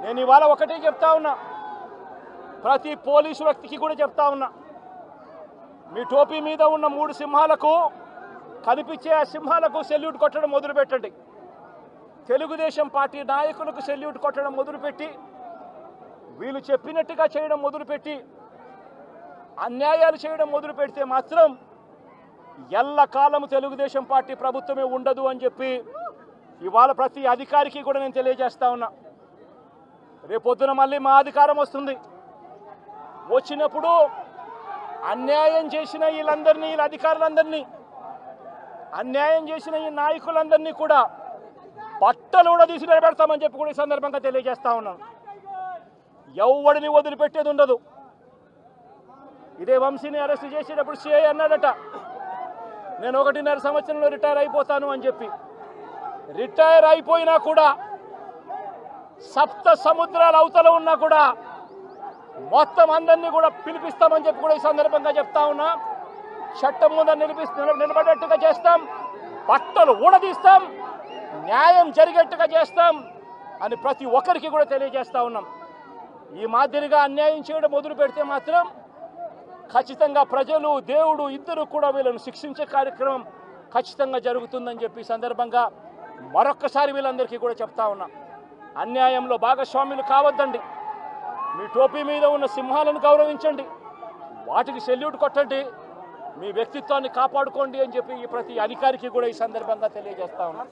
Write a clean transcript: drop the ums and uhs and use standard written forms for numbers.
నేను ఇవాళ ఒకటే చెప్తా ఉన్నా, ప్రతి పోలీసు వ్యక్తికి కూడా చెప్తా ఉన్నా, మీ టోపీ మీద ఉన్న 3 సింహాలకు కనిపించే ఆ సింహాలకు సెల్యూట్ కొట్టడం మొదలుపెట్టండి. తెలుగుదేశం పార్టీ నాయకులకు సెల్యూట్ కొట్టడం మొదలుపెట్టి, వీళ్ళు చెప్పినట్టుగా చేయడం మొదలుపెట్టి, అన్యాయాలు చేయడం మొదలు పెడితే మాత్రం ఎల్లకాలం తెలుగుదేశం పార్టీ ప్రభుత్వమే ఉండదు అని చెప్పి ఇవాళ ప్రతి అధికారికి కూడా నేను తెలియజేస్తా ఉన్నా. రేపొద్దున మళ్ళీ మా అధికారం వస్తుంది. వచ్చినప్పుడు అన్యాయం చేసిన వీళ్ళందరినీ, వీళ్ళ అధికారులందరినీ, అన్యాయం చేసిన ఈ నాయకులందరినీ కూడా బట్టలు కూడా తీసి నిలబెడతామని చెప్పి కూడా ఈ సందర్భంగా తెలియజేస్తా ఉన్నాను. ఎవడిని వదిలిపెట్టేది ఉండదు. ఇదే వంశీని అరెస్ట్ చేసేటప్పుడు సిఐ అన్నాడట, నేను 1.5 సంవత్సరంలో రిటైర్ అయిపోతాను అని చెప్పి. రిటైర్ అయిపోయినా కూడా, సప్త సముద్రాల అవతల ఉన్నా కూడా మొత్తం అందరినీ కూడా పిలిపిస్తామని చెప్పి కూడా ఈ సందర్భంగా చెప్తా ఉన్నా. చట్టం ముందు నిలబడేట్టుగా చేస్తాం, బట్టలు ఊడదీస్తాం, న్యాయం జరిగేట్టుగా చేస్తాం అని ప్రతి ఒక్కరికి కూడా తెలియజేస్తా ఉన్నాం. ఈ మాదిరిగా అన్యాయం చేయడం మొదలు పెడితే మాత్రం ఖచ్చితంగా ప్రజలు, దేవుడు ఇద్దరు కూడా వీళ్ళను శిక్షించే కార్యక్రమం ఖచ్చితంగా జరుగుతుందని చెప్పి సందర్భంగా మరొక్కసారి వీళ్ళందరికీ కూడా చెప్తా ఉన్నా. అన్యాయంలో భాగస్వాములు కావద్దండి. మీ టోపీ మీద ఉన్న సింహాలను గౌరవించండి, వాటికి సెల్యూట్ కొట్టండి, మీ వ్యక్తిత్వాన్ని కాపాడుకోండి అని చెప్పి ప్రతి అధికారికి కూడా ఈ సందర్భంగా తెలియజేస్తా ఉన్నా.